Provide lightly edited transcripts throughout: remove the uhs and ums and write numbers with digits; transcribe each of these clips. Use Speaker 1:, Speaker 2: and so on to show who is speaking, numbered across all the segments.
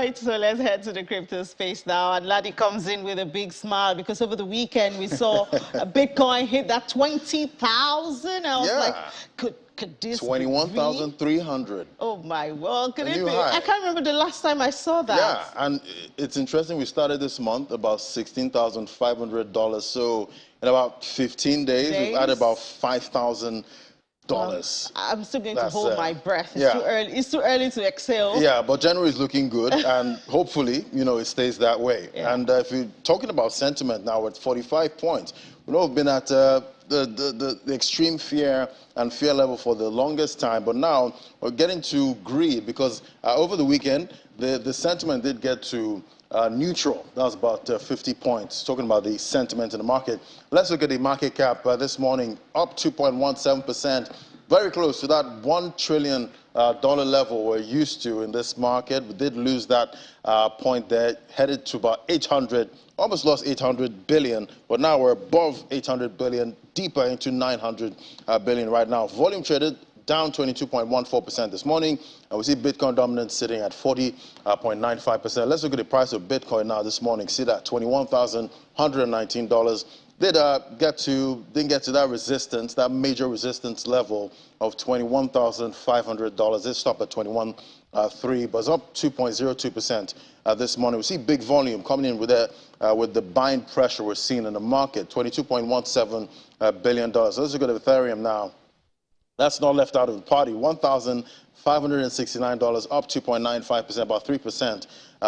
Speaker 1: right, so let's head to the crypto space now. And Ladi comes in with a big smile because over the weekend we saw a Bitcoin hit that 20,000. I was like, could this
Speaker 2: 21,300.
Speaker 1: Oh my word, could
Speaker 2: A
Speaker 1: it
Speaker 2: new
Speaker 1: be?
Speaker 2: high.
Speaker 1: I can't remember the last time I saw that.
Speaker 2: Yeah, and it's interesting. We started this month about $16,500. So in about 15 days, we've added about $5,000.
Speaker 1: I'm still going to hold my breath. It's
Speaker 2: yeah.
Speaker 1: too early. It's too early to exhale.
Speaker 2: Yeah, but January is looking good, and hopefully, it stays that way.
Speaker 1: Yeah.
Speaker 2: And if you're talking about sentiment now, at 45 points, we've been at the extreme fear and fear level for the longest time, but now we're getting to greed because over the weekend, the sentiment did get to neutral. That was about 50 points, talking about the sentiment in the market. Let's look at the market cap this morning, up 2.17%, very close to that $1 trillion dollar level we're used to in this market. We did lose that point there, headed to about 800, almost lost 800 billion, but now we're above 800 billion, deeper into 900 billion right now. Volume traded down 22.14% this morning, and we see Bitcoin dominance sitting at 40.95%. Let's look at the price of Bitcoin now this morning. See that $21,119. Didn't get to that resistance, that major resistance level of $21,500. It stopped at 21.3, but it's up 2.02% this morning. We see big volume coming in with the buying pressure we're seeing in the market, $22.17 billion. Let's look at Ethereum now. That's not left out of the party. $1,569, up 2.95%, about 3%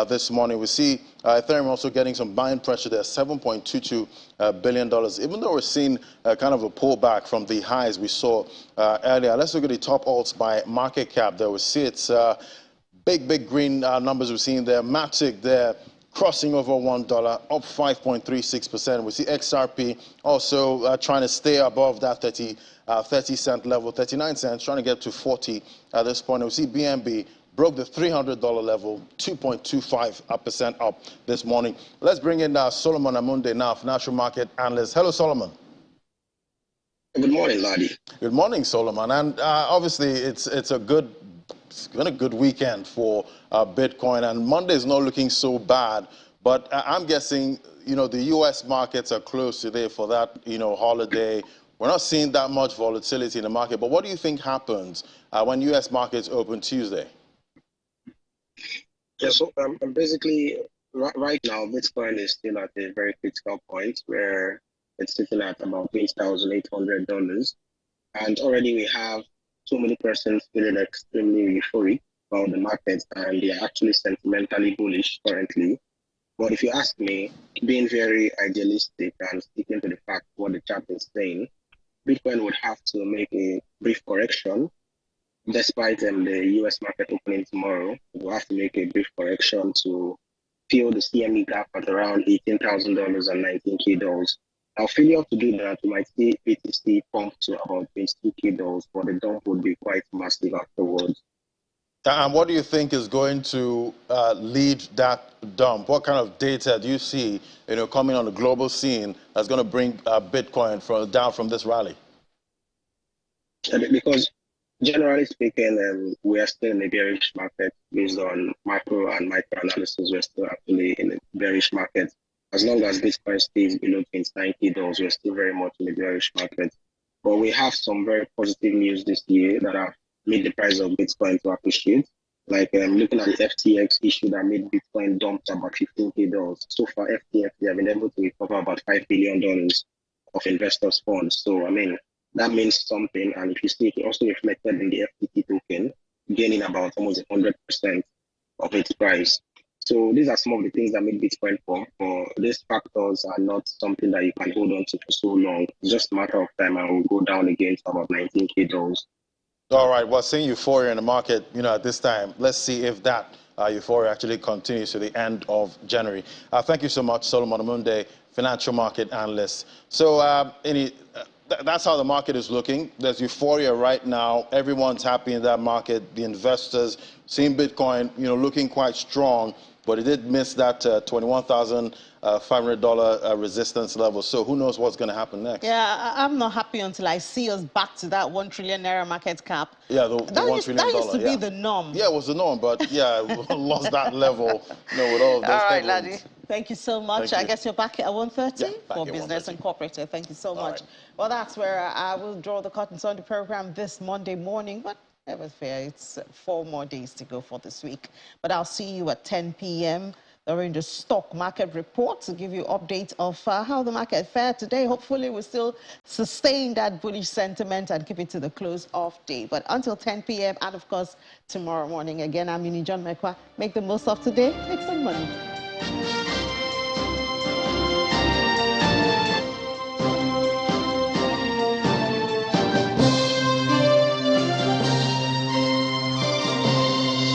Speaker 2: this morning. We see Ethereum also getting some buying pressure there, $7.22 billion. Even though we're seeing kind of a pullback from the highs we saw earlier. Let's look at the top alts by market cap there. We see it's big green numbers we're seeing there. Matic there, crossing over $1, up 5.36%. We see XRP also trying to stay above that 30 cent level, 39 cents, trying to get to 40 at this point. And we see BNB broke the $300 level, 2.25% up this morning. Let's bring in Solomon Amunde now, financial market analyst. Hello, Solomon.
Speaker 3: Good morning, Ladi.
Speaker 2: Good morning, Solomon. And obviously, it's been a good weekend for Bitcoin, and Monday is not looking so bad. But I'm guessing, the U.S. markets are closed today for that, holiday. We're not seeing that much volatility in the market. But what do you think happens when U.S. markets open Tuesday?
Speaker 3: Yeah, so basically, right now, Bitcoin is still at a very critical point where it's sitting at about $8,800. And already we have so many persons feeling extremely euphoric about the market, and they are actually sentimentally bullish currently. But if you ask me, being very idealistic and sticking to the fact what the chart is saying, Bitcoin would have to make a brief correction. Despite the US market opening tomorrow, it will have to make a brief correction to fill the CME gap at around $18,000 and $19K. Now, failure to do that, we might see BTC pump to about $22K, but the dump would be quite massive afterwards.
Speaker 2: And what do you think is going to lead that dump? What kind of data do you see, coming on the global scene that's going to bring Bitcoin down from this rally?
Speaker 3: Because generally speaking, we are still in a bearish market based on macro and micro analysis. We're still actually in a bearish market. As long as Bitcoin stays below $20K, we're still very much in a bearish market. But we have some very positive news this year that have made the price of Bitcoin to appreciate. Like looking at the FTX issue that made Bitcoin dump to about $15K. So far, FTX, they have been able to recover about $5 billion of investors' funds. So, that means something. And if you see it also reflected in the FTT token, gaining about almost 100% of its price. So these are some of the things that make Bitcoin pump, but these factors are not something that you can hold on to for so long. It's just a matter of time and will go down again to about $19K.
Speaker 2: All right, well, seeing euphoria in the market, at this time, let's see if that euphoria actually continues to the end of January. Thank you so much, Solomon Amunde, financial market analyst. So that's how the market is looking. There's euphoria right now. Everyone's happy in that market. The investors seeing Bitcoin, looking quite strong. but it did miss that $21,500 resistance level. So who knows what's going to happen next?
Speaker 1: Yeah, I'm not happy until I see us back to that 1 trillion naira market cap.
Speaker 2: Yeah, the $1 trillion.
Speaker 1: That used to be the norm.
Speaker 2: Yeah, it was the norm, but yeah, we lost that level, with all of those
Speaker 1: right,
Speaker 2: headwinds.
Speaker 1: Laddie. Thank you so much. I guess you're back at 1:30 for Business Incorporated. Thank you so much. Well, that's where I will draw the curtains on the program this Monday morning, but never fear, it's 4 more days to go for this week. But I'll see you at 10 p.m. during the stock market report to give you updates of how the market fared today. Hopefully, we'll still sustain that bullish sentiment and keep it to the close of day. But until 10 p.m. and, of course, tomorrow morning, again, I'm Mini John Mekwa. Make the most of today. Make some money.